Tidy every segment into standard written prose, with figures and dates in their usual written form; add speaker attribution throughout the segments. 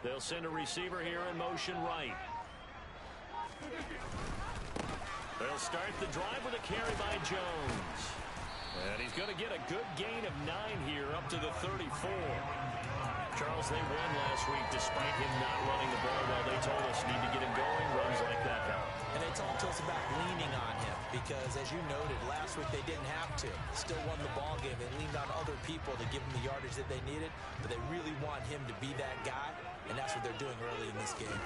Speaker 1: They'll send a receiver here in motion right. They'll start the drive with a carry by Jones. And he's going to get a good gain of 9 here up to the 34. Charles, they won last week despite him not running the ball well. They told us need to get him going. Runs like that help.
Speaker 2: And they talked to us about leaning on him because, as you noted, last week they didn't have to. Still won the ball game. They leaned on other people to give them the yardage that they needed, but they really want him to be that guy, and that's what they're doing early in this game.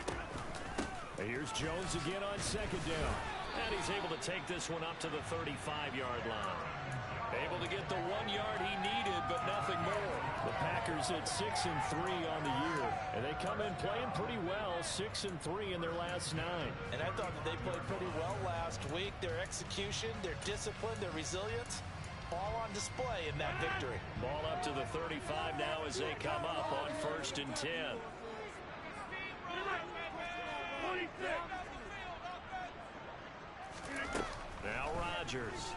Speaker 1: Here's Jones again on second down. And he's able to take this one up to the 35-yard line. Able to get the 1 yard he needed, but nothing more. The Packers at 6-3 on the year, and they come in playing pretty well, 6-3 in their last 9.
Speaker 2: And I thought that they played pretty well last week. Their execution, their discipline, their resilience, all on display in that victory.
Speaker 1: Ball up to the 35 now as they come up on 1st and 10. Now Rodgers.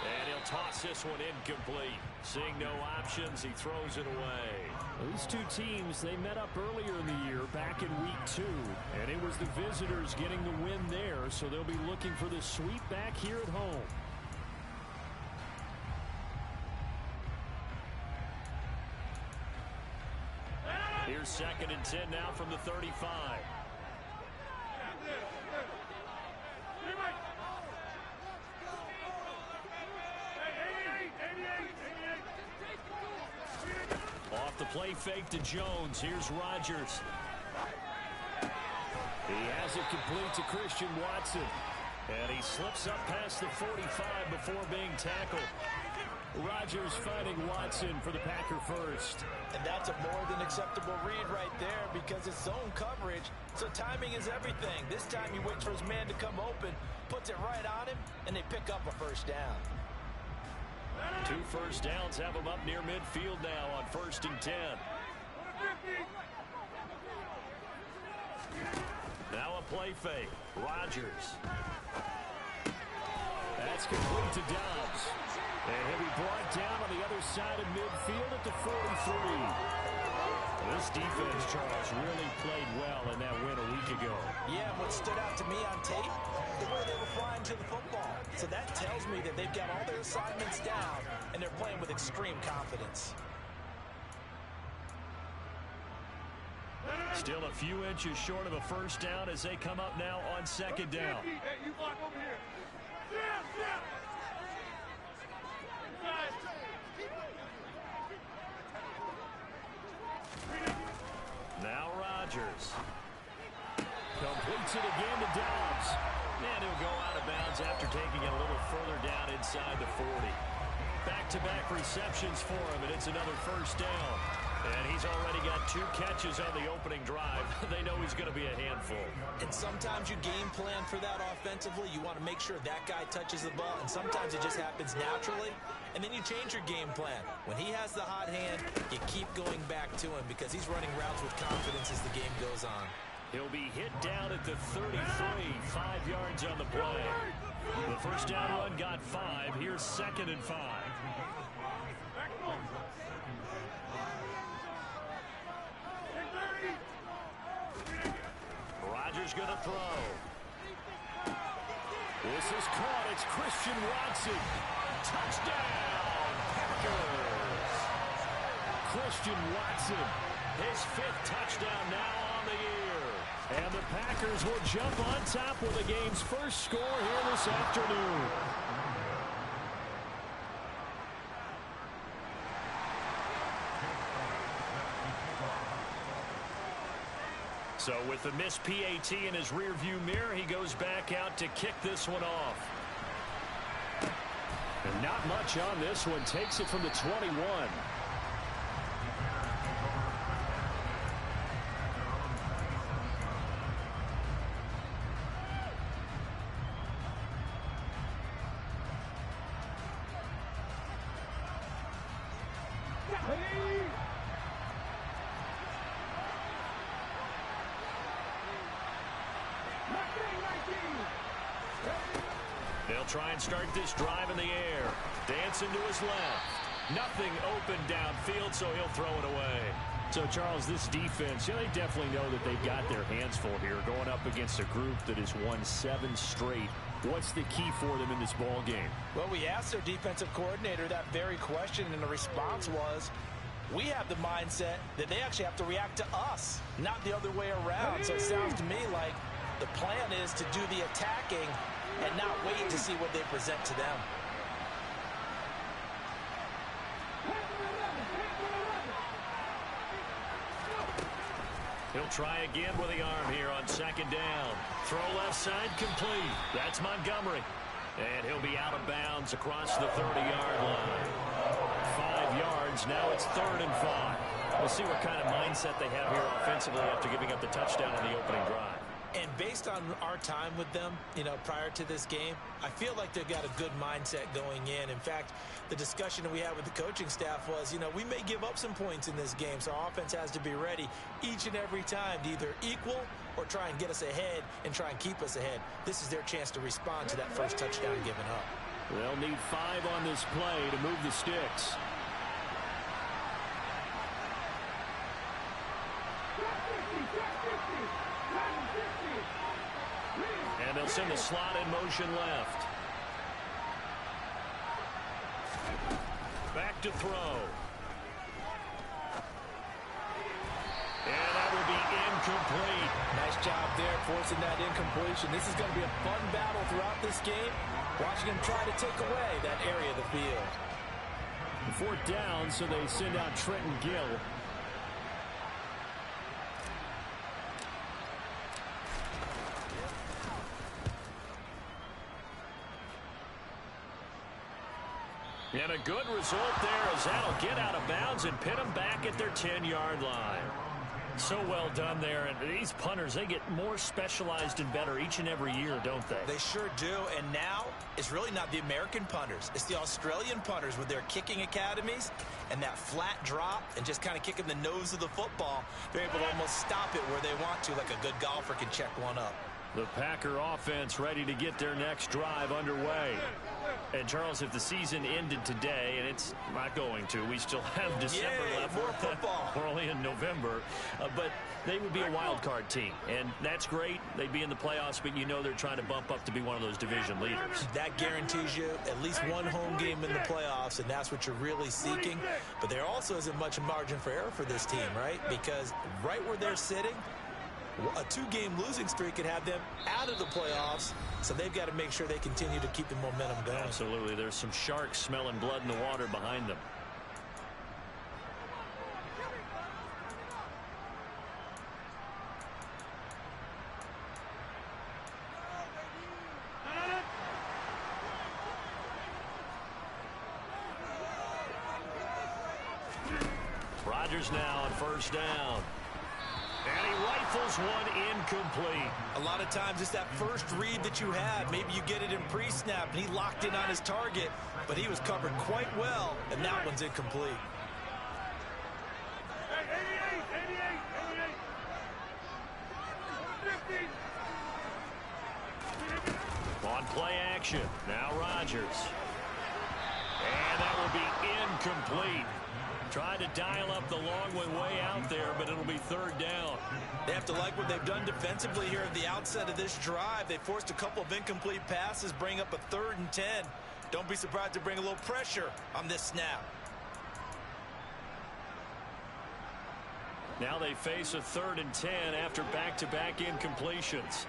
Speaker 1: And he'll toss this one incomplete. Seeing no options, he throws it away.
Speaker 3: These two teams, they met up earlier in the year, back in week 2. And it was the visitors getting the win there, so they'll be looking for the sweep back here at home.
Speaker 1: Here's 2nd and 10 now from the 35. Off the play fake to Jones. Here's Rodgers. He has it complete to Christian Watson. And he slips up past the 45 before being tackled. Rodgers finding Watson for the Packer first.
Speaker 2: And that's a more than acceptable read right there because it's zone coverage, so timing is everything. This time he waits for his man to come open, puts it right on him, and they pick up a first down.
Speaker 1: 2 first downs have him up near midfield now on 1st and 10. Now a play fake. Rodgers. That's complete to Dobbs. And he'll be brought down on the other side of midfield at the 43. This defense, Charles, really played well in that win a week ago.
Speaker 2: Yeah, what stood out to me on tape, the way they were flying to the football. So that tells me that they've got all their assignments down, and they're playing with extreme confidence.
Speaker 1: Still a few inches short of a first down as they come up now on 2nd down. Now Rodgers. Completes it again to Dobbs. And he'll go out of bounds after taking it a little further down inside the 40. Back-to-back receptions for him, and it's another first down. And he's already got 2 catches on the opening drive. They know he's going to be a handful.
Speaker 2: And sometimes you game plan for that offensively. You want to make sure that guy touches the ball, and sometimes it just happens naturally. And then you change your game plan. When he has the hot hand, you keep going back to him because he's running routes with confidence as the game goes on.
Speaker 1: He'll be hit down at the 33, 5 yards on the play. The first down run got 5. Here's 2nd and 5. Rodgers going to throw. This is caught. It's Christian Watson. Touchdown, Packers. Christian Watson, his 5th touchdown now on the year. And the Packers will jump on top with the game's first score here this afternoon. So with the missed PAT in his rearview mirror, he goes back out to kick this one off.
Speaker 3: And not much on this one. Takes it from the 21.
Speaker 1: They'll try and start this drive in the air. Dancing to his left. Nothing open downfield, so he'll throw it away.
Speaker 3: So, Charles, this defense, they definitely know that they've got their hands full here going up against a group that has won 7 straight. What's the key for them in this ball game?
Speaker 2: Well, we asked their defensive coordinator that very question, and the response was, we have the mindset that they actually have to react to us, not the other way around. So it sounds to me like the plan is to do the attacking and not wait to see what they present to them.
Speaker 1: He'll try again with the arm here on 2nd down. Throw left side complete. That's Montgomery. And he'll be out of bounds across the 30-yard line. 5 yards. Now it's 3rd and 5. We'll see what kind of mindset they have here offensively after giving up the touchdown on the opening drive.
Speaker 2: And based on our time with them, prior to this game, I feel like they've got a good mindset going in. In fact, the discussion that we had with the coaching staff was, we may give up some points in this game, so our offense has to be ready each and every time to either equal or try and get us ahead and try and keep us ahead. This is their chance to respond to that first touchdown given up.
Speaker 3: They'll need 5 on this play to move the sticks.
Speaker 1: And they'll send the slot in motion left. Back to throw. And that will be incomplete.
Speaker 2: Nice job there forcing that incompletion. This is going to be a fun battle throughout this game. Watching him try to take away that area of the field.
Speaker 3: 4th down, so they send out Trenton Gill.
Speaker 1: And a good result there as that'll get out of bounds and pit them back at their 10-yard line. So well done there. And these punters, they get more specialized and better each and every year, don't they?
Speaker 2: They sure do. And now it's really not the American punters. It's the Australian punters with their kicking academies and that flat drop and just kind of kicking the nose of the football. They're able to almost stop it where they want to, like a good golfer can check one up.
Speaker 3: The Packer offense ready to get their next drive underway.
Speaker 1: And, Charles, if the season ended today, and it's not going to, we still have December left.
Speaker 2: More football.
Speaker 1: We're only in November. But they would be a wild card team, and that's great. They'd be in the playoffs, but they're trying to bump up to be one of those division leaders.
Speaker 2: That guarantees you at least one home game in the playoffs, and that's what you're really seeking. But there also isn't much margin for error for this team, right? Because right where they're sitting, a 2-game losing streak could have them out of the playoffs, so they've got to make sure they continue to keep the momentum going.
Speaker 1: Absolutely. There's some sharks smelling blood in the water behind them. Rodgers now on 1st down. And he rifles one incomplete.
Speaker 2: A lot of times it's that first read that you have. Maybe you get it in pre-snap, and he locked in on his target, but he was covered quite well, and that one's incomplete.
Speaker 1: On play action, now Rodgers. And that will be incomplete. Tried to dial up the long way out there, but it'll be 3rd down.
Speaker 2: They have to like what they've done defensively here at the outset of this drive. They forced a couple of incomplete passes, bring up a 3rd and 10. Don't be surprised to bring a little pressure on this snap.
Speaker 1: Now they face a 3rd and 10 after back-to-back incompletions.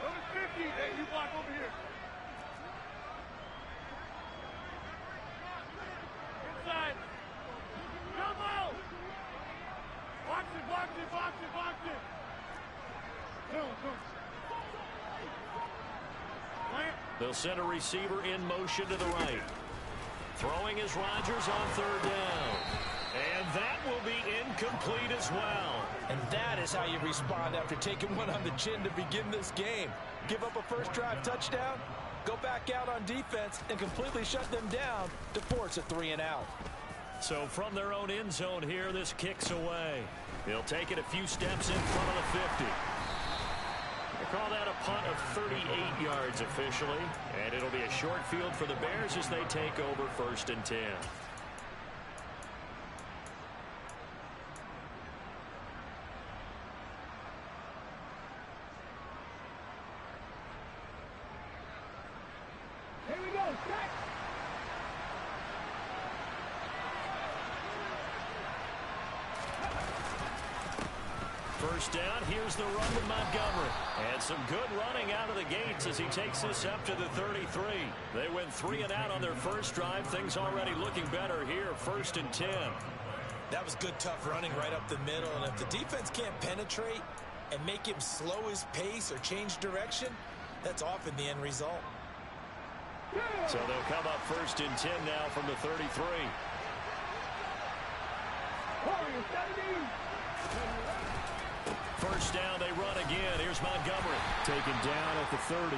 Speaker 4: Number 50, hey, you block over here. Inside. Come on. Box it, box it, box it, box it. Come.
Speaker 1: They'll send a receiver in motion to the right. Throwing is Rodgers on 3rd down. And that will be incomplete as well.
Speaker 2: And that is how you respond after taking one on the chin to begin this game. Give up a first drive touchdown, go back out on defense, and completely shut them down to force a 3-and-out.
Speaker 1: So from their own end zone here, this kicks away. He'll take it a few steps in front of the 50.
Speaker 3: Call that a punt of 38 yards officially. And it'll be a short field for the Bears as they take over 1st and 10.
Speaker 4: Here we go, set.
Speaker 3: First down, here's the run with Montgomery. And some good running out of the gates as he takes this up to the 33. They went 3 and out on their first drive. Things already looking better here, 1st and 10.
Speaker 2: That was good, tough running right up the middle. And if the defense can't penetrate and make him slow his pace or change direction, that's often the end result.
Speaker 3: So they'll come up 1st and 10 now from the 33.
Speaker 4: Warriors, 70.
Speaker 3: First down, they run again. Here's Montgomery. Taken down at the 30.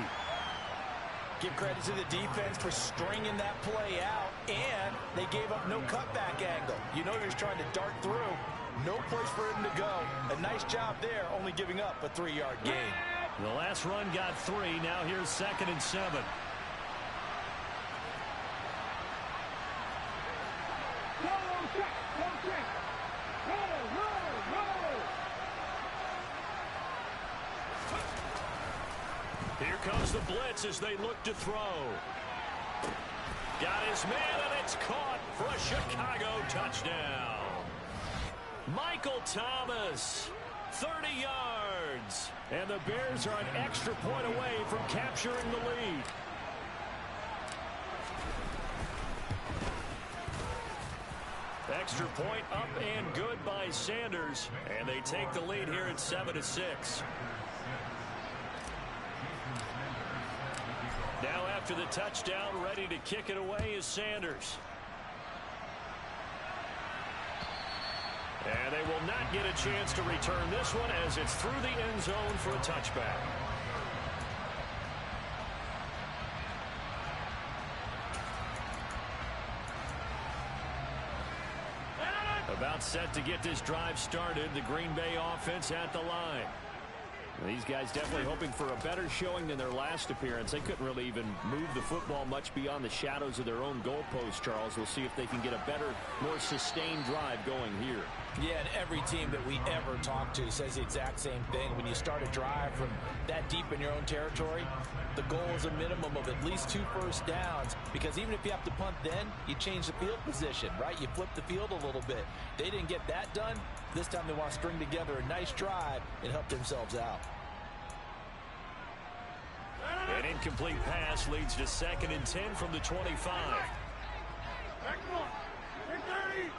Speaker 2: Give credit to the defense for stringing that play out, and they gave up no cutback angle. You know you're trying to dart through. No place for him to go. A nice job there, only giving up a 3-yard gain.
Speaker 3: The last run got 3. Now here's 2nd and 7. Here comes the blitz as they look to throw. Got his man, and it's caught for a Chicago touchdown. Michael Thomas, 30 yards. And the Bears are an extra point away from capturing the lead. Extra point up and good by Sanders. And they take the lead here at 7-6. Now after the touchdown, ready to kick it away is Sanders. And they will not get a chance to return this one as it's through the end zone for a touchback. About set to get this drive started. The Green Bay offense at the line. These guys definitely hoping for a better showing than their last appearance. They couldn't really even move the football much beyond the shadows of their own goalpost, Charles. We'll see if they can get a better, more sustained drive going here.
Speaker 2: Yeah, and every team that we ever talk to says the exact same thing. When you start a drive from that deep in your own territory, the goal is a minimum of at least 2 first downs, because even if you have to punt then, you change the field position, right? You flip the field a little bit. They didn't get that done. This time they want to string together a nice drive and help themselves out.
Speaker 3: An incomplete pass leads to 2nd and 10 from the 25.
Speaker 4: Excellent. 30.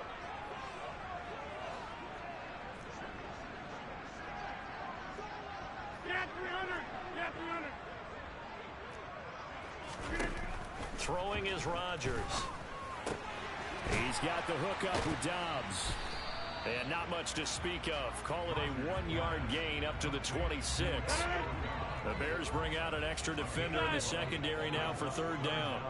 Speaker 4: Yeah, 300. Yeah, 300.
Speaker 3: Throwing is Rodgers. He's got the hook up with Dobbs. And not much to speak of. Call it a 1-yard gain up to the 26. The Bears bring out an extra defender in the secondary now for 3rd down.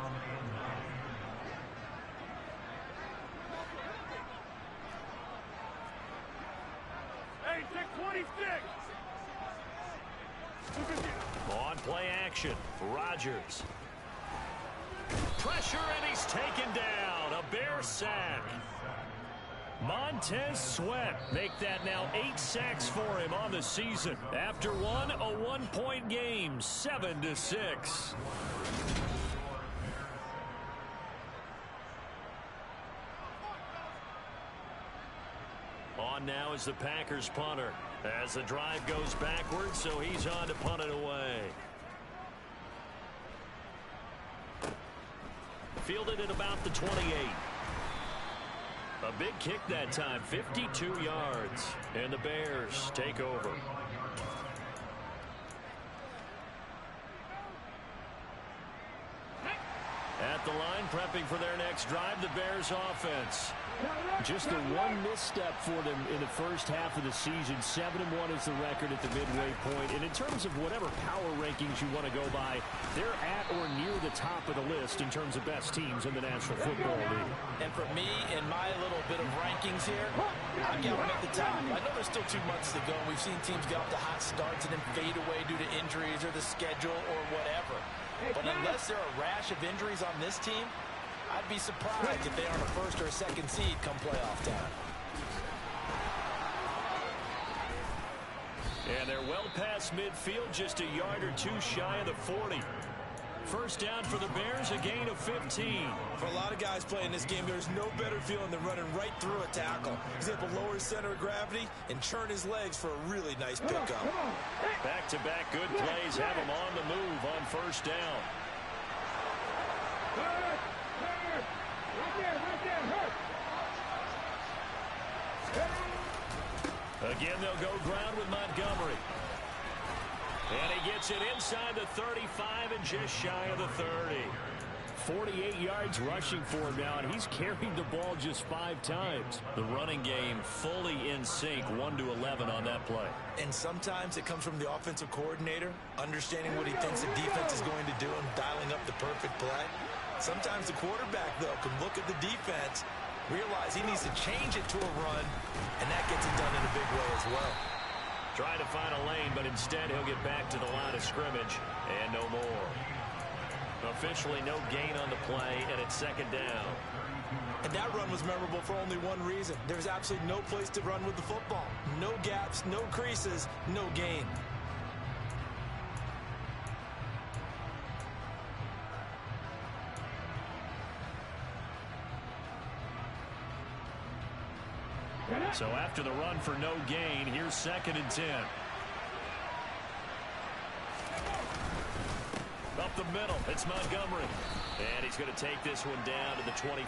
Speaker 4: Hey, take 26.
Speaker 3: On play action, Rodgers. Pressure, and he's taken down. A Bear sack. Montez Sweat make that now 8 sacks for him on the season. After one, a 1-point game, 7-6. On now is the Packers punter as the drive goes backwards, so he's on to punt it away. Fielded at about the 28. A big kick that time, 52 yards. And the Bears take over. At at the line, prepping for their next drive, the Bears offense. Just the one misstep for them in the first half of the season. 7-1 is the record at the midway point. And in terms of whatever power rankings you want to go by, they're at or near the top of the list in terms of best teams in the National Football League.
Speaker 2: And for me, in my little bit of rankings here, I've got them at the top. I know there's still 2 months to go. We've seen teams get off to hot starts and then fade away due to injuries or the schedule or whatever. But unless there are a rash of injuries on this team, I'd be surprised if they aren't a first or a second seed come playoff time.
Speaker 3: And they're well past midfield, just a yard or 2 shy of the 40. First down for the Bears, a gain of 15.
Speaker 2: For a lot of guys playing this game, there's no better feeling than running right through a tackle. He's able to lower his center of gravity and churn his legs for a really nice pickup.
Speaker 3: Back-to-back good plays have him on the move on first down. Again, they'll go ground with Montgomery. And he gets it inside the 35 and just shy of the 30. 48 yards rushing for him now, and he's carried the ball just 5 times. The running game fully in sync, 1-11 on that play.
Speaker 2: And sometimes it comes from the offensive coordinator, understanding what he thinks the defense is going to do and dialing up the perfect play. Sometimes the quarterback, though, can look at the defense, realize he needs to change it to a run, and that gets it done in a big way as well.
Speaker 3: Trying to find a lane, but instead he'll get back to the line of scrimmage, and no more. Officially no gain on the play, and it's second down.
Speaker 2: And that run was memorable for only one reason. There's absolutely no place to run with the football. No gaps, no creases, no gain.
Speaker 3: So after the run for no gain, here's second and 10. Up the middle, it's Montgomery. And he's going to take this one down to the 25.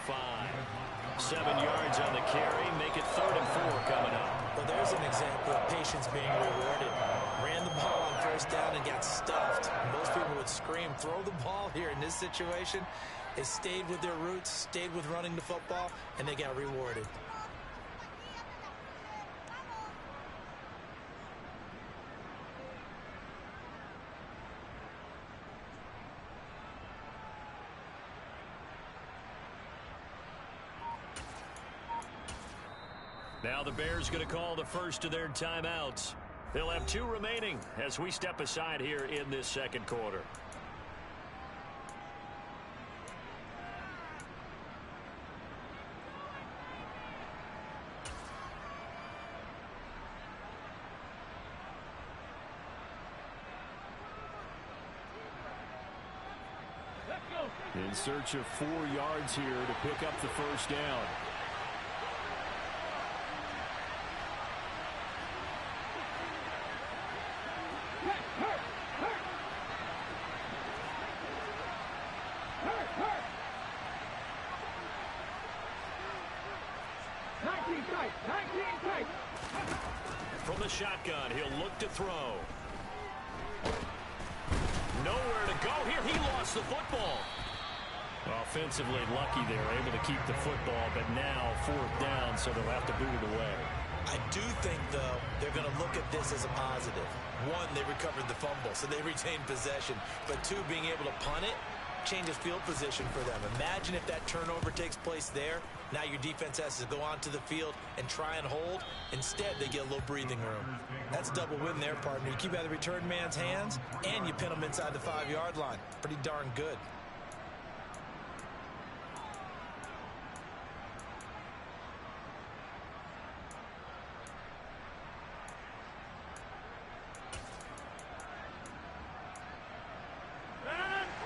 Speaker 3: 7 yards on the carry, make it 3rd and 4 coming up.
Speaker 2: Well, there's an example of patience being rewarded. Ran the ball on first down and got stuffed. Most people would scream, throw the ball here. In this situation, they stayed with their roots, stayed with running the football, and they got rewarded.
Speaker 3: Now the Bears going to call the first of their timeouts. They'll have 2 remaining as we step aside here in this second quarter. In search of 4 yards here to pick up the first down. From the shotgun, he'll look to throw. Nowhere to go here. He lost the football. Offensively lucky they're able to keep the football, but now 4th down, so they'll have to boot it away.
Speaker 2: I do think, though, they're going to look at this as a positive. 1, they recovered the fumble, so they retained possession. But 2, being able to punt it changes field position for them. Imagine if that turnover takes place there. Now your defense has to go onto the field and try and hold. Instead, they get a little breathing room. That's a double win there, partner. You keep out of the return man's hands, and you pin them inside the 5-yard line. Pretty darn good.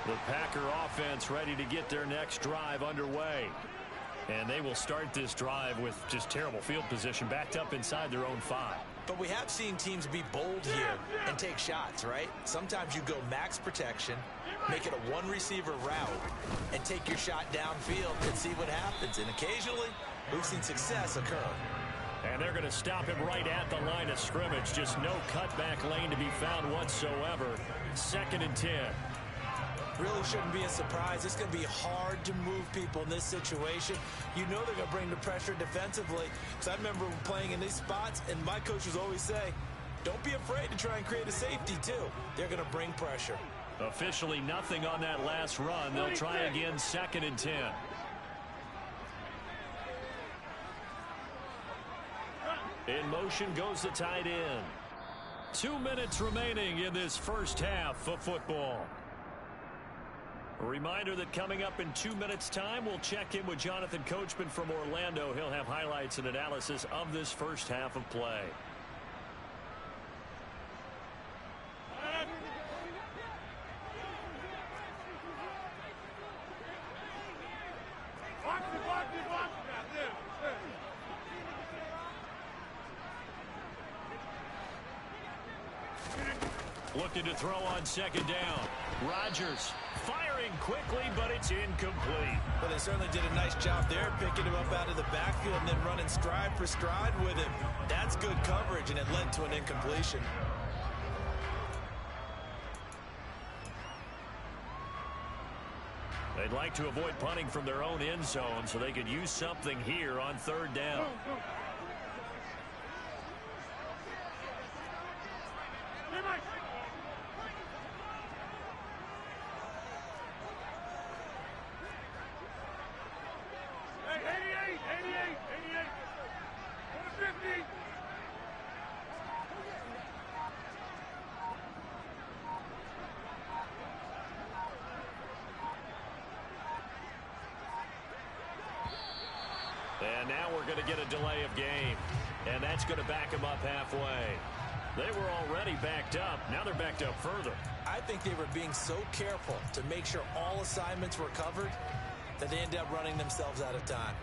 Speaker 3: The Packer offense ready to get their next drive underway. And they will start this drive with just terrible field position, backed up inside their own 5.
Speaker 2: But we have seen teams be bold here and take shots, right? Sometimes you go max protection, make it a 1-receiver route, and take your shot downfield and see what happens. And occasionally, we've seen success occur.
Speaker 3: And they're going to stop him right at the line of scrimmage. Just no cutback lane to be found whatsoever. 2nd and 10.
Speaker 2: really shouldn't be a surprise. It's going to be hard to move people in this situation. You know they're going to bring the pressure defensively. Because I remember playing in these spots, and my coaches always say, don't be afraid to try and create a safety, too. They're going to bring pressure.
Speaker 3: Officially nothing on that last run. They'll try again 2nd and 10. In motion goes the tight end. 2 minutes remaining in this first half of football. A reminder that coming up in 2 minutes' time, we'll check in with Jonathan Coachman from Orlando. He'll have highlights and analysis of this first half of play. Looking to throw on 2nd down. Rodgers firing quickly, but it's incomplete.
Speaker 2: Well, they certainly did a nice job there, picking him up out of the backfield and then running stride for stride with him. That's good coverage, and it led to an incompletion.
Speaker 3: They'd like to avoid punting from their own end zone so they could use something here on 3rd down. And now we're going to get a delay of game. And that's going to back them up halfway. They were already backed up. Now they're backed up further.
Speaker 2: I think they were being so careful to make sure all assignments were covered that they ended up running themselves out of time.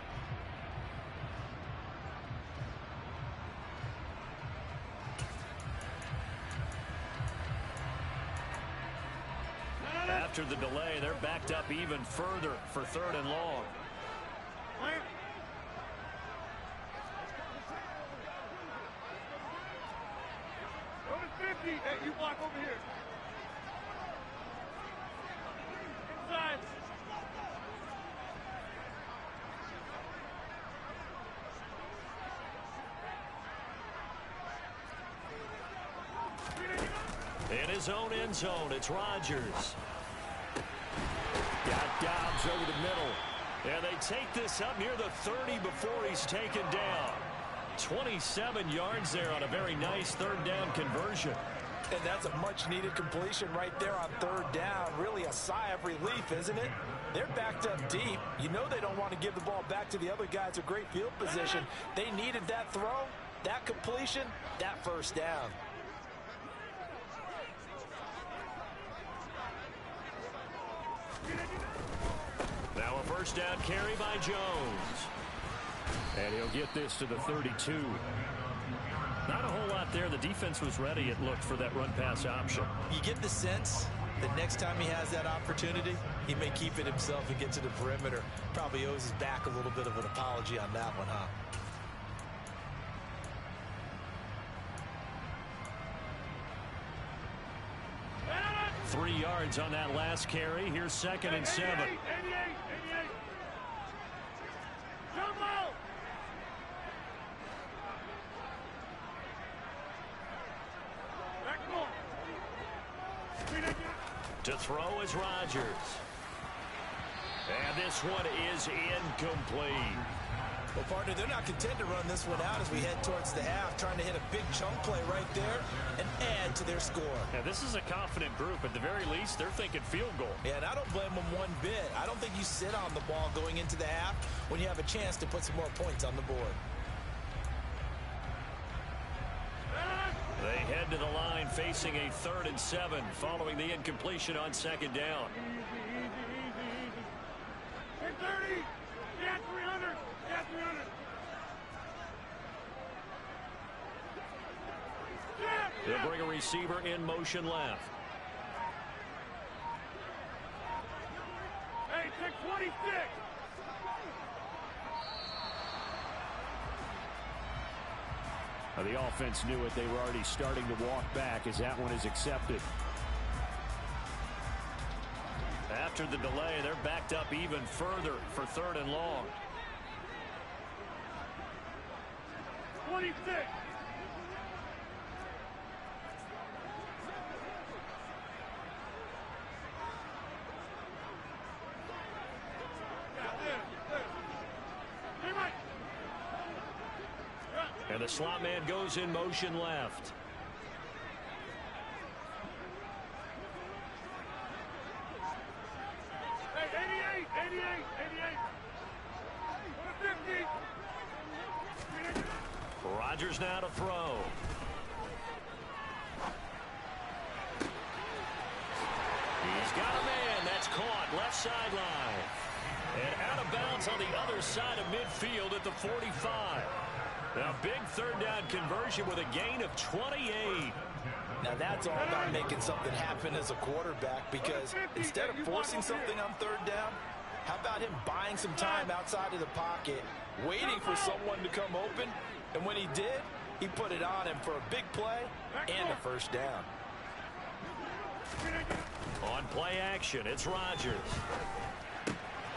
Speaker 3: After the delay, they're backed up even further for 3rd and long.
Speaker 4: Hey, you block over here. Inside.
Speaker 3: In his own end zone, it's Rodgers. Got Dobbs over the middle. And they take this up near the 30 before he's taken down. 27 yards there on a very nice 3rd down conversion.
Speaker 2: And that's a much-needed completion right there on 3rd down. Really a sigh of relief, isn't it? They're backed up deep. You know they don't want to give the ball back to the other guys. A great field position. They needed that throw, that completion, that 1st down.
Speaker 3: Now a 1st down carry by Jones. And he'll get this to the 32. Not a whole lot there. The defense was ready, it looked, for that run-pass option.
Speaker 2: You get the sense that next time he has that opportunity, he may keep it himself and get to the perimeter. Probably owes his back a little bit of an apology on that one, huh?
Speaker 3: Three yards on that last carry. Here's 2nd and 7.
Speaker 4: 88. Jumbo!
Speaker 3: To throw is Rodgers. And this one is incomplete.
Speaker 2: Well, partner, they're not content to run this one out as we head towards the half, trying to hit a big chunk play right there and add to their score.
Speaker 3: Now, this is a confident group. At the very least, they're thinking field goal.
Speaker 2: Yeah, and I don't blame them one bit. I don't think you sit on the ball going into the half when you have a chance to put some more points on the board.
Speaker 3: They head to the line facing a 3rd and 7 following the incompletion on 2nd down.
Speaker 4: Easy. 30. Yeah, 300. Yeah, 300.
Speaker 3: They'll bring a receiver in motion left.
Speaker 4: Hey, take 26.
Speaker 3: The offense knew it. They were already starting to walk back as that one is accepted. after the delay. They're backed up even further for 3rd and long.
Speaker 4: 26.
Speaker 3: And the slot man goes in motion left.
Speaker 4: Hey, 88.
Speaker 3: Rodgers now to throw. He's got a man. That's caught left sideline. And out of bounds on the other side of midfield at the 45. Now, big 3rd down conversion with a gain of 28.
Speaker 2: Now, that's all about making something happen as a quarterback, because instead of forcing something on 3rd down, how about him buying some time outside of the pocket, waiting for someone to come open, and when he did, he put it on him for a big play and a 1st down.
Speaker 3: On play action, it's Rodgers.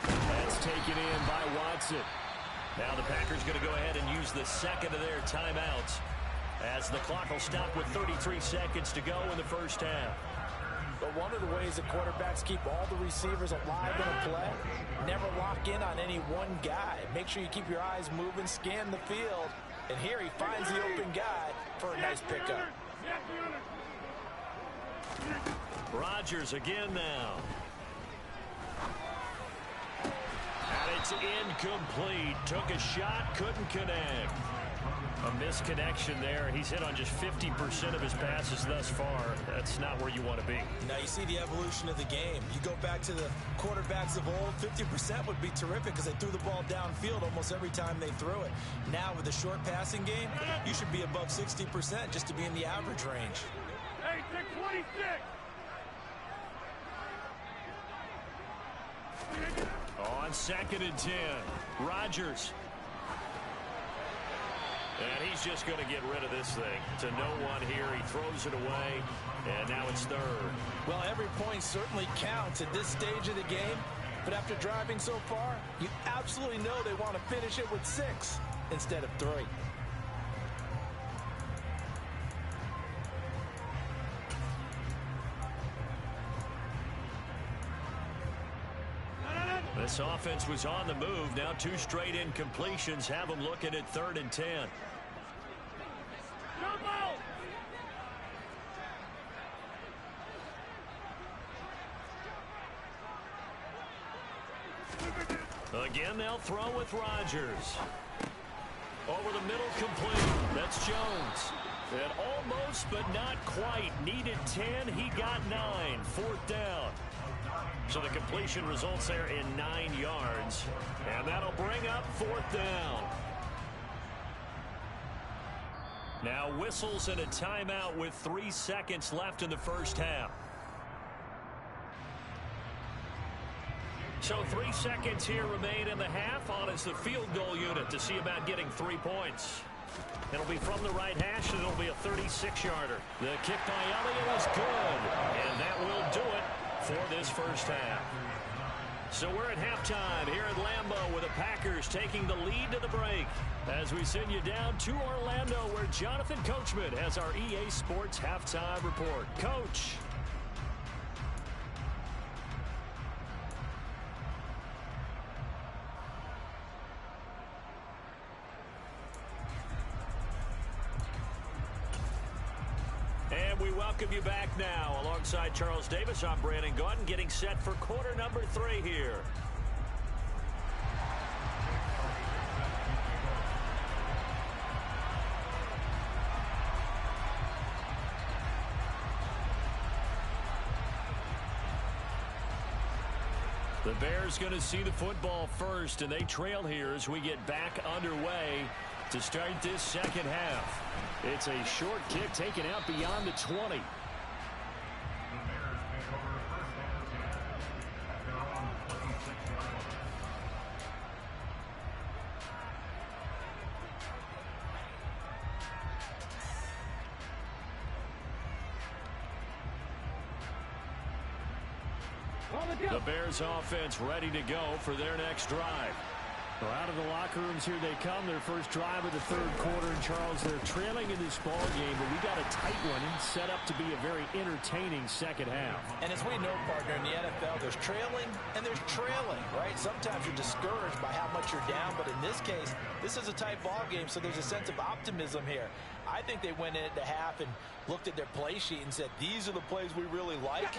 Speaker 3: That's taken in by Watson. Now the Packers going to go ahead and use the 2nd of their timeouts as the clock will stop with 33 seconds to go in the 1st half.
Speaker 2: But one of the ways that quarterbacks keep all the receivers alive in a play, never lock in on any one guy. Make sure you keep your eyes moving, scan the field, and here he finds the open guy for a nice pickup.
Speaker 3: Rodgers again now. And it's incomplete. Took a shot, couldn't connect. A misconnection there. He's hit on just 50% of his passes thus far. That's not where you want to be.
Speaker 2: Now you see the evolution of the game. You go back to the quarterbacks of old, 50% would be terrific because they threw the ball downfield almost every time they threw it. Now with the short passing game, you should be above 60% just to be in the average range.
Speaker 4: Hey, 26.
Speaker 3: On 2nd and 10, Rodgers. And he's just going to get rid of this thing. To no one here. He throws it away, and now it's 3rd.
Speaker 2: Well, every point certainly counts at this stage of the game, but after driving so far, you absolutely know they want to finish it with 6 instead of 3.
Speaker 3: This offense was on the move. Now 2 straight incompletions have them looking at 3rd and 10. Again, they'll throw with Rodgers. Over the middle, complete. That's Jones. And almost, but not quite. Needed 10. He got 9. 4th down. So the completion results there in 9 yards. And that'll bring up 4th down. Now whistles and a timeout with 3 seconds left in the 1st half. So 3 seconds here remain in the half. On is the field goal unit to see about getting 3 points. It'll be from the right hash, and it'll be a 36-yarder. The kick by Elliott is good, and that will do it for this 1st half. So we're at halftime here at Lambeau with the Packers taking the lead to the break as we send you down to Orlando where Jonathan Coachman has our EA Sports halftime report. Coach. And we welcome you back now. Alongside Charles Davis, I'm Brandon Gaudin, getting set for quarter number 3 here. The Bears going to see the football first, and they trail here as we get back underway to start this 2nd half. It's a short kick taken out beyond the 20.
Speaker 1: The Bears offense ready to go for their next drive.
Speaker 3: Well, out of the locker rooms here they come. Their first drive of the third quarter. And Charles, they're trailing in this ball game, but we got a tight one set up to be a very entertaining second half.
Speaker 2: And as we know, partner, in the NFL, there's trailing and there's trailing, right? Sometimes you're discouraged by how much you're down, but in this case, this is a tight ball game, so there's a sense of optimism here. I think they went into half and looked at their play sheet and said, these are the plays we really like.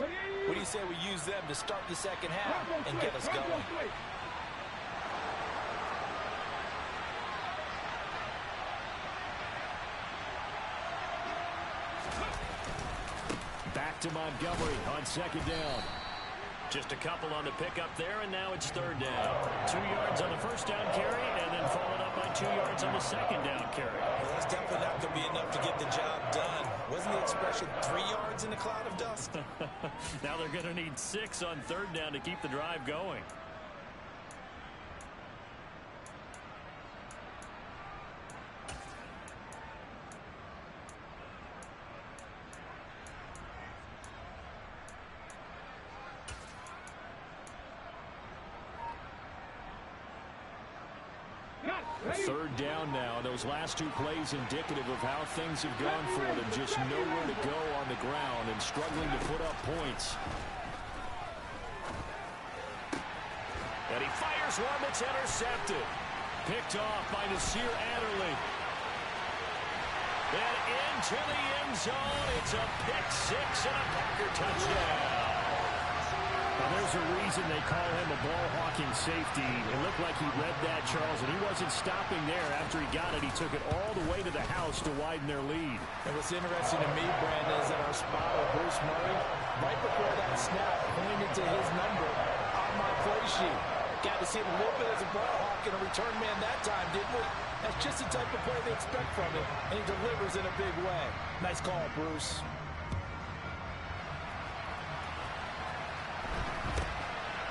Speaker 2: What do you say we use them to start the second half and get us going?
Speaker 3: Back to Montgomery on second down.
Speaker 1: Just a couple on the pickup there, and now it's third down. 2 yards on the first down carry, and then followed up by 2 yards on the second down carry.
Speaker 2: Well, that's definitely not going to be enough to get the job done. Wasn't the expression 3 yards in a cloud of dust?
Speaker 1: Now they're going to need 6 on third down to keep the drive going.
Speaker 3: Third down now. Those last 2 plays indicative of how things have gone for them. Just nowhere to go on the ground and struggling to put up points.
Speaker 1: And he fires one that's intercepted. Picked off by Nasir Adderley. And into the end zone. It's a pick 6 and a Packer touchdown.
Speaker 3: Now, there's a reason they call him a ball-hawking safety. It looked like he read that, Charles, and he wasn't stopping there. After he got it, he took it all the way to the house to widen their lead.
Speaker 2: And what's interesting to me, Brandon, is that our spotter, Bruce Murray, right before that snap, pointed to his number on my play sheet. Got to see him a little bit as a ball hawk and a return man that time, didn't we? That's just the type of play they expect from him, and he delivers in a big way. Nice call, Bruce.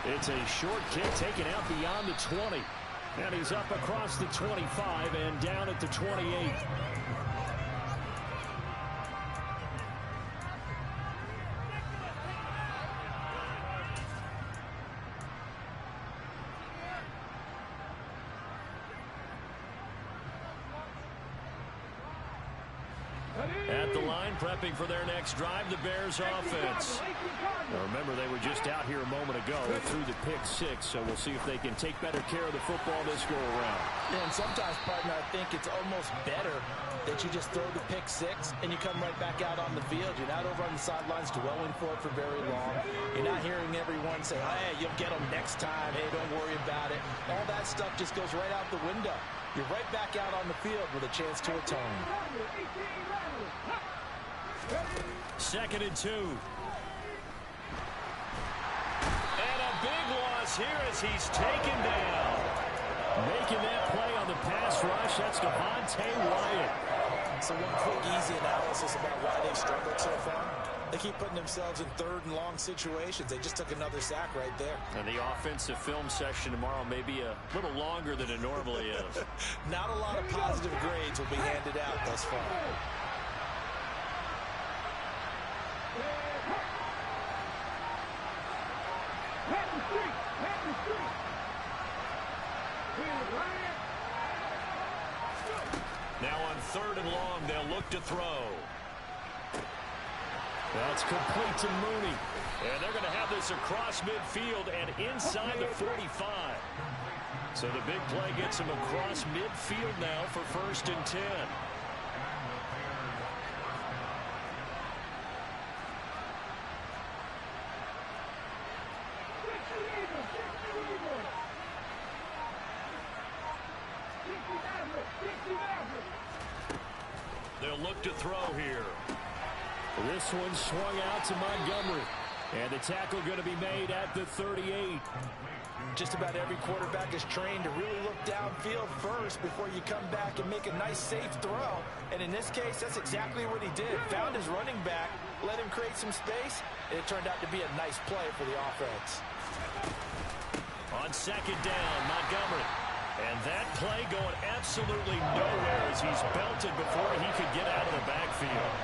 Speaker 3: It's a short kick taken out beyond the 20. And he's up across the 25 and down at the 28.
Speaker 1: At the line, prepping for their next drive, the Bears offense.
Speaker 3: Now remember, they were just out here a moment ago through the pick 6, so we'll see if they can take better care of the football this go around.
Speaker 2: Yeah, and sometimes, partner, I think it's almost better that you just throw the pick 6 and you come right back out on the field. You're not over on the sidelines dwelling for it for very long. You're not hearing everyone say, hey, you'll get them next time. Hey, don't worry about it. All that stuff just goes right out the window. You're right back out on the field with a chance to atone.
Speaker 1: 2nd and 2. And a big loss here as he's taken down.
Speaker 3: Making that play on the pass rush, that's Devontae Wyatt.
Speaker 2: So one quick, easy analysis about why they've struggled so far. They keep putting themselves in 3rd and long situations. They just took another sack right there.
Speaker 1: And the offensive film session tomorrow may be a little longer than it normally is.
Speaker 2: Not a lot of positive grades will be handed out thus far.
Speaker 1: Now on 3rd and long, they'll look to throw.
Speaker 3: That's complete to Mooney.
Speaker 1: And they're going to have this across midfield and inside the 45. So the big play gets him across midfield now for 1st and 10. They'll look to throw here.
Speaker 3: This one swung out to Montgomery. And the tackle going to be made at the 38.
Speaker 2: Just about every quarterback is trained to really look downfield first before you come back and make a nice, safe throw. And in this case, that's exactly what he did. Found his running back, let him create some space, and it turned out to be a nice play for the offense.
Speaker 1: On 2nd down, Montgomery. And that play going absolutely nowhere as he's belted before he could get out of the backfield.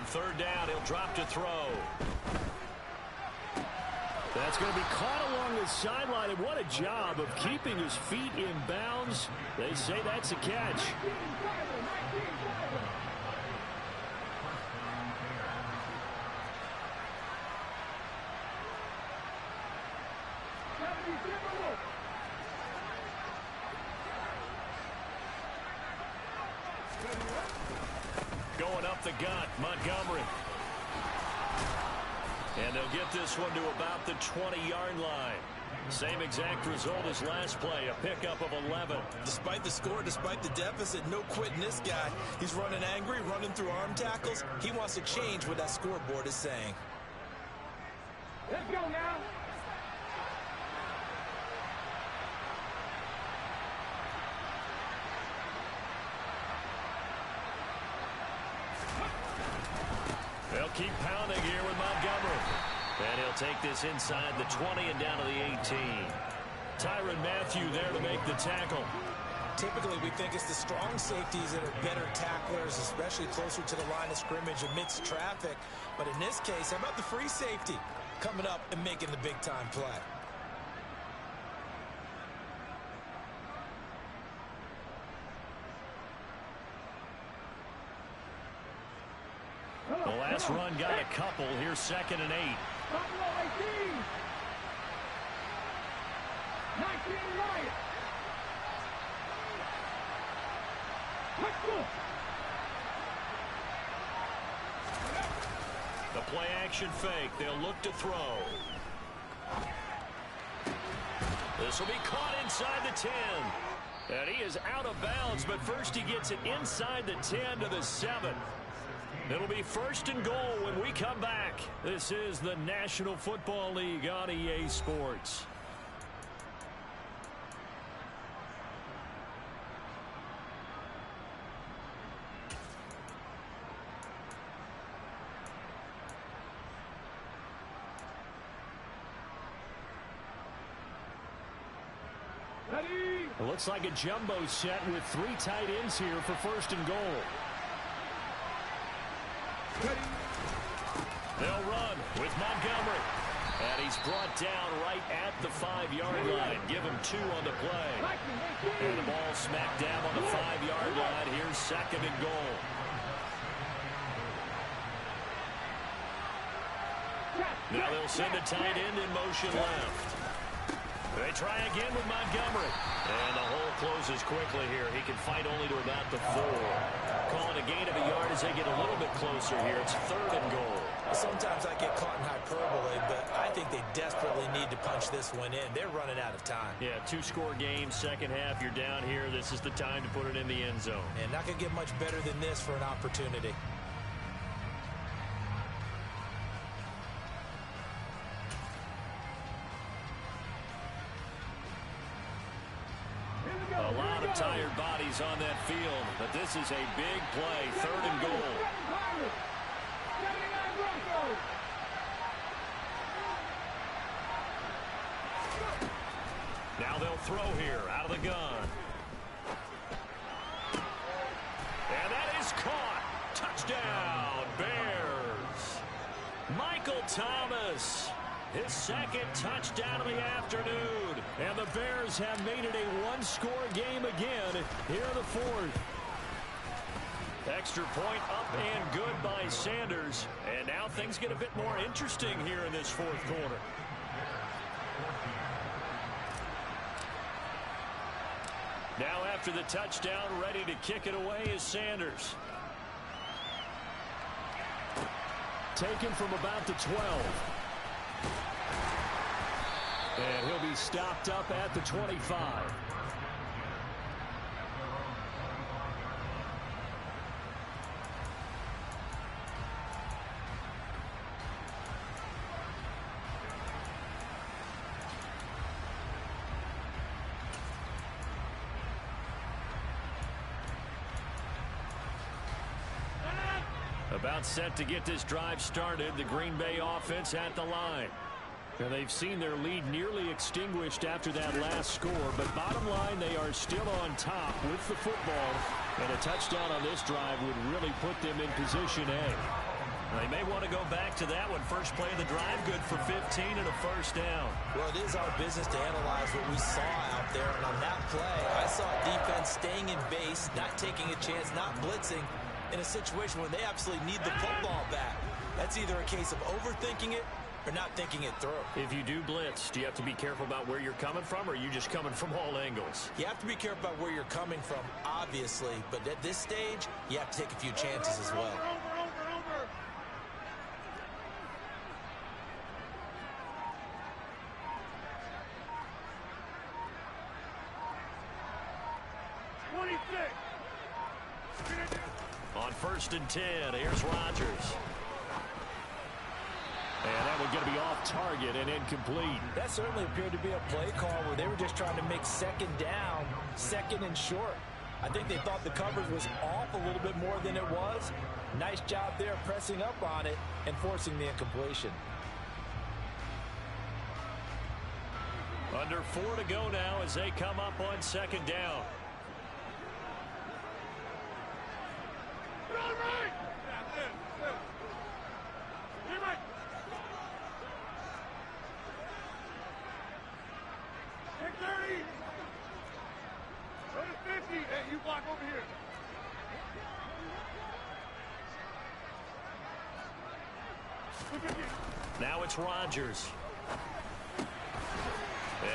Speaker 3: On third down, he'll drop to throw. That's going to be caught along the sideline, and what a job of keeping his feet in bounds. They say that's a catch. Going up the gut, Montgomery. And they'll get this one to about the 20-yard line. Same exact result as last play, a pickup of 11.
Speaker 2: Despite the score, despite the deficit, no quitting this guy. He's running angry, running through arm tackles. He wants to change what that scoreboard is saying.
Speaker 4: Let's go now.
Speaker 3: They'll keep pounding here with Montgomery. And he'll take this inside the 20 and down to the 18. Tyrann Mathieu there to make the tackle.
Speaker 2: Typically, we think it's the strong safeties that are better tacklers, especially closer to the line of scrimmage amidst traffic. But in this case, how about the free safety coming up and making the big-time play?
Speaker 3: The last run got a couple. Here's 2nd and 8.
Speaker 4: 19 right. Let's go.
Speaker 3: The play action fake. They'll look to throw. This will be caught inside the 10. And he is out of bounds, but first he gets it inside the 10 to the 7. It'll be 1st and goal when we come back. This is the National Football League on EA Sports. It looks like a jumbo set with 3 tight ends here for 1st and goal. They'll run with Montgomery. And he's brought down right at the 5-yard line. Give him 2 on the play. And the ball smacked down on the 5-yard line. Here's 2nd and goal. Now they'll send a tight end in motion left. They try again with Montgomery. And the hole closes quickly here. He can fight only to about the 4. Calling a gain of a yard as they get a little bit closer here. It's 3rd and goal.
Speaker 2: Sometimes I get caught in hyperbole, but I think they desperately need to punch this one in. They're running out of time.
Speaker 3: Yeah, 2-score game, second half. You're down here. This is the time to put it in the end zone.
Speaker 2: And not going to get much better than this for an opportunity.
Speaker 3: A lot of tired bodies on that field, but this is a big play. 3rd and goal. Now they'll throw here out of the gun. And that is caught. Touchdown, Bears. Michael Thomas. His 2nd touchdown of the afternoon. And the Bears have made it a 1-score game again here in the 4th. Extra point up and good by Sanders. And now things get a bit more interesting here in this 4th quarter. Now after the touchdown, ready to kick it away is Sanders. Taken from about the 12. And he'll be stopped up at the 25. About set to get this drive started. The Green Bay offense at the line. And they've seen their lead nearly extinguished after that last score. But bottom line, they are still on top with the football. And a touchdown on this drive would really put them in position A. They may want to go back to that one. First play of the drive, good for 15 and a first down.
Speaker 2: Well, it is our business to analyze what we saw out there. And on that play, I saw defense staying in base, not taking a chance, not blitzing in a situation where they absolutely need the football back. That's either a case of overthinking it or not thinking it through.
Speaker 3: If you do blitz, do you have to be careful about where you're coming from, or are you just coming from all angles?
Speaker 2: You have to be careful about where you're coming from, obviously. But at this stage, you have to take a few chances as well.
Speaker 4: Over. 26.
Speaker 3: On 1st and 10, here's Rodgers. And that one going to be off target and incomplete.
Speaker 2: That certainly appeared to be a play call where they were just trying to make second down, second and short. I think they thought the coverage was off a little bit more than it was. Nice job there pressing up on it and forcing the incompletion.
Speaker 3: Under 4 to go now as they come up on second down.
Speaker 4: Hey, you block over here.
Speaker 3: Now it's Rodgers. And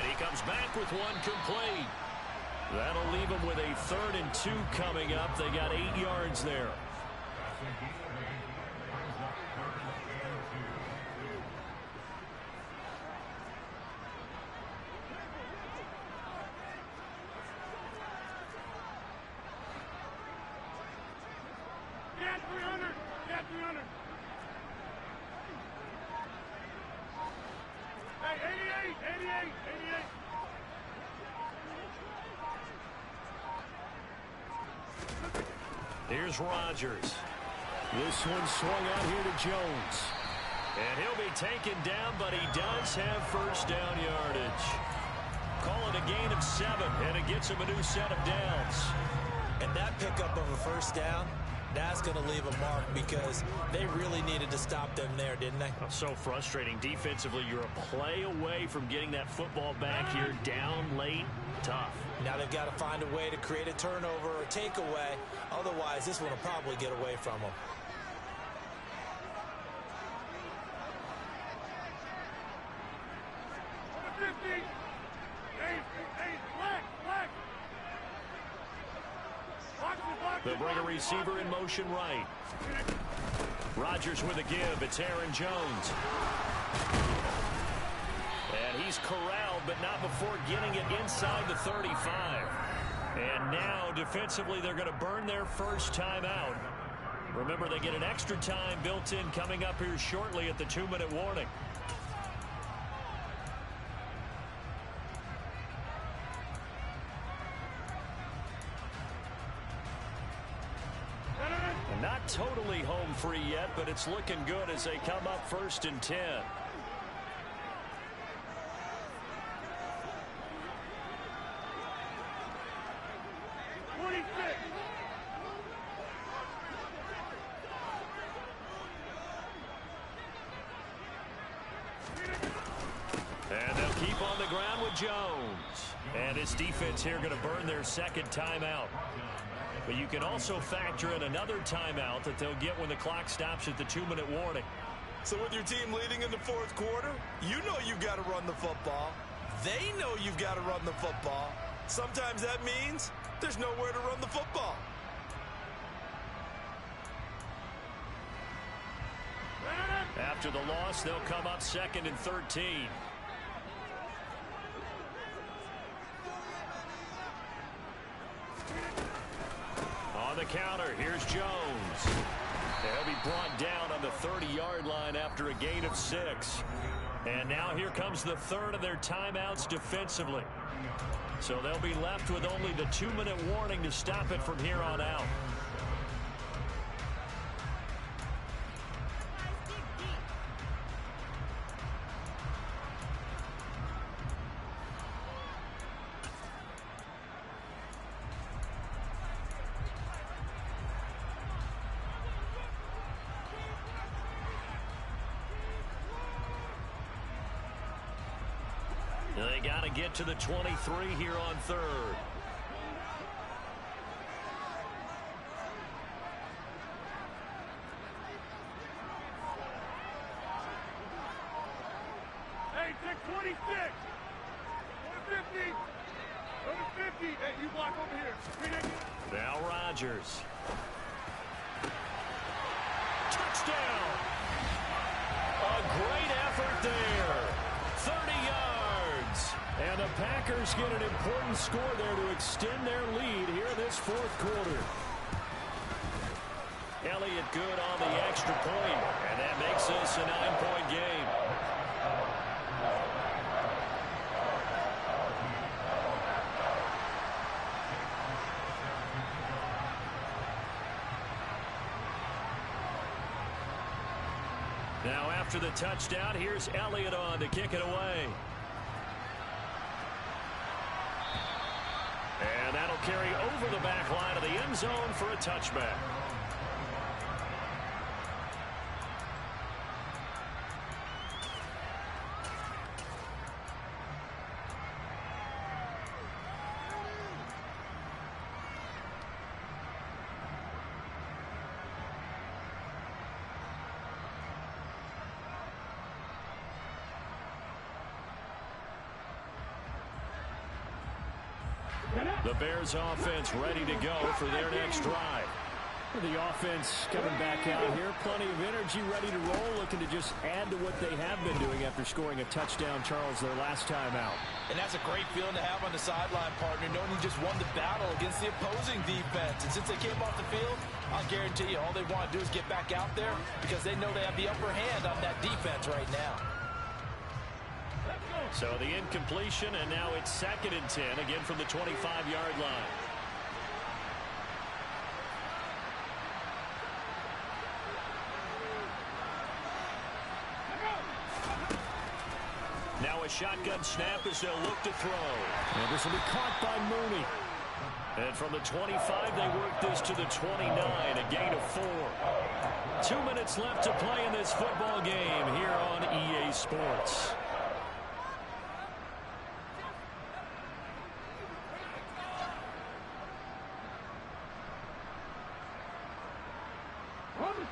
Speaker 3: he comes back with one complete. That'll leave him with a 3rd and 2 coming up. They got 8 yards there.
Speaker 4: Yeah, 300. Yeah, 300. Hey, 88.
Speaker 3: Here's Rodgers. This one swung out here to Jones. And he'll be taken down, but he does have first down yardage. Call it a gain of 7, and it gets him a new set of downs.
Speaker 2: And that pickup of a first down, that's going to leave a mark because they really needed to stop them there, didn't they?
Speaker 3: So frustrating. Defensively, you're a play away from getting that football back here down late. Tough.
Speaker 2: Now they've got to find a way to create a turnover or takeaway. Otherwise, this one will probably get away from them.
Speaker 3: They'll bring a receiver in motion right. Rodgers with a give. It's Aaron Jones. And he's corralled, but not before getting it inside the 35. And now, defensively, they're going to burn their first timeout. Remember, they get an extra time built in coming up here shortly at the 2-minute warning. Not totally home free yet, but it's looking good as they come up 1st and 10. And they'll keep on the ground with Jones. And his defense here going to burn their second timeout. But you can also factor in another timeout that they'll get when the clock stops at the 2-minute warning.
Speaker 2: So with your team leading in the 4th quarter, you know you've got to run the football. They know you've got to run the football. Sometimes that means there's nowhere to run the football.
Speaker 3: After the loss, they'll come up 2nd and 13. On the counter, here's Jones. They'll be brought down on the 30-yard line after a gain of 6. And now here comes the 3rd of their timeouts defensively. So they'll be left with only the 2-minute warning to stop it from here on out.
Speaker 1: They got to get to the 23 here on third.
Speaker 4: Hey, take 26. Go to 50. Go to 50. Hey, you block over here.
Speaker 1: Now Rodgers. Touchdown. A great effort there. 30 yards. And the Packers get an important score there to extend their lead here in this fourth quarter. Elliott good on the extra point, and that makes this a 9-point game. Now after the touchdown, here's Elliott on to kick it away. And that'll carry over the back line of the end zone for a touchback. The Bears offense ready to go for their next drive. The offense coming back out here. Plenty of energy, ready to roll, looking to just add to what they have been doing after scoring a touchdown, Charles, their last time out.
Speaker 2: And that's a great feeling to have on the sideline, partner, knowing you just won the battle against the opposing defense. And since they came off the field, I'll guarantee you all they want to do is get back out there because they know they have the upper hand on that defense right now.
Speaker 1: So the incompletion, and now it's 2nd and 10, again from the 25-yard line. Now a shotgun snap as they'll look to throw. And this will be caught by Mooney. And from the 25, they work this to the 29, a gain of 4. 2 minutes left to play in this football game here on EA Sports.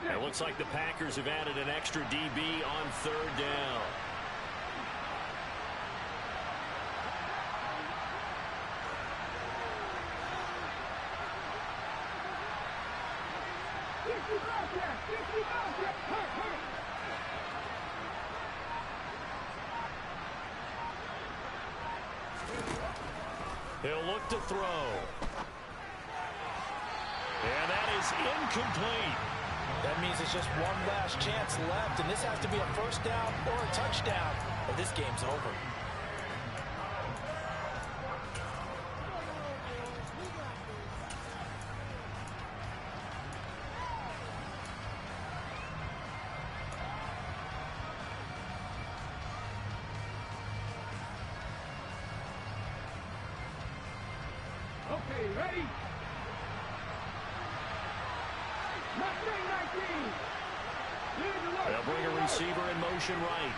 Speaker 1: It looks like the Packers have added an extra DB on 3rd down. He'll look to throw. And that is incomplete.
Speaker 2: That means it's just one last chance left, and this has to be a first down or a touchdown, or this game's over.
Speaker 4: Okay, ready?
Speaker 1: They'll bring a receiver in motion right.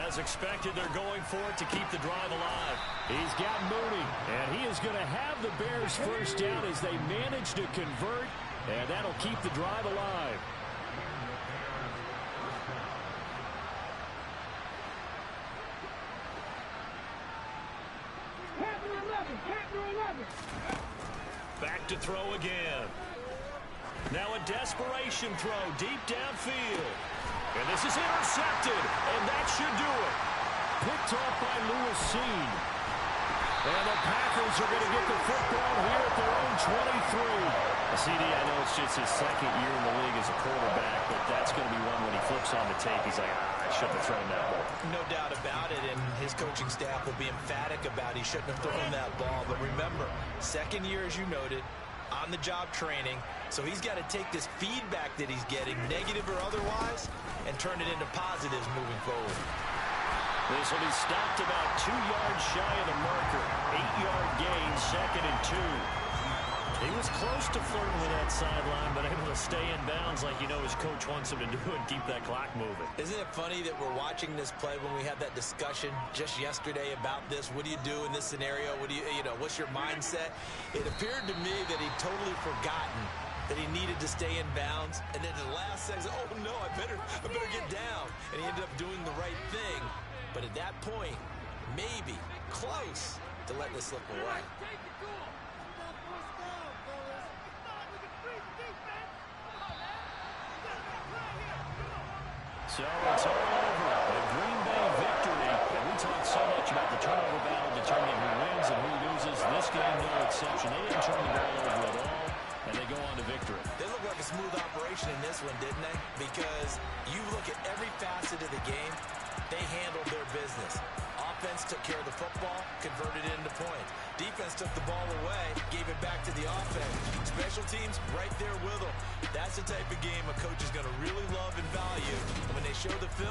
Speaker 1: As expected, they're going for it to keep the drive alive. He's got Mooney, and he is going to have the Bears first down as they manage to convert, and that'll keep the drive alive. Back to throw again. Now a desperation throw deep downfield. And this is intercepted, and that should do it. Picked off by Lewis Seen. And the Packers are going to get the football here at their own 23. CD, I know it's just his 2nd year in the league as a quarterback, but that's going to be one when he flips on the tape. He's like, I shouldn't have thrown that ball.
Speaker 2: No doubt about it, and his coaching staff will be emphatic about he shouldn't have thrown that ball. But remember, 2nd year, as you noted, on-the-job training, so he's got to take this feedback that he's getting, negative or otherwise, and turn it into positives moving forward.
Speaker 1: This will be stopped about 2 yards shy of the marker. 8-yard gain, 2nd and 2. He was close to flirting with that sideline, but able to stay in bounds like his coach wants him to do and keep that clock moving.
Speaker 2: Isn't it funny that we're watching this play when we had that discussion just yesterday about this? What do you do in this scenario? What do what's your mindset? It appeared to me that he'd totally forgotten that he needed to stay in bounds, and then the last second, oh no, I better get down. And he ended up doing the right thing. But at that point, maybe close to let this slip away.
Speaker 1: So it's all over. The Green Bay victory. And we talked so much about the turnover battle determining who wins and who loses. This game, no exception. They didn't turn the ball over at all, and they go on to victory.
Speaker 2: They look like a smooth operation in this one, didn't they? Because you look at every facet of the game, they handled their business. Offense took care of the football, converted it into points. Defense took the ball away, gave it back to the offense. Special teams right there with them. That's the type of game a coach is going to really love and value. And when they show the film,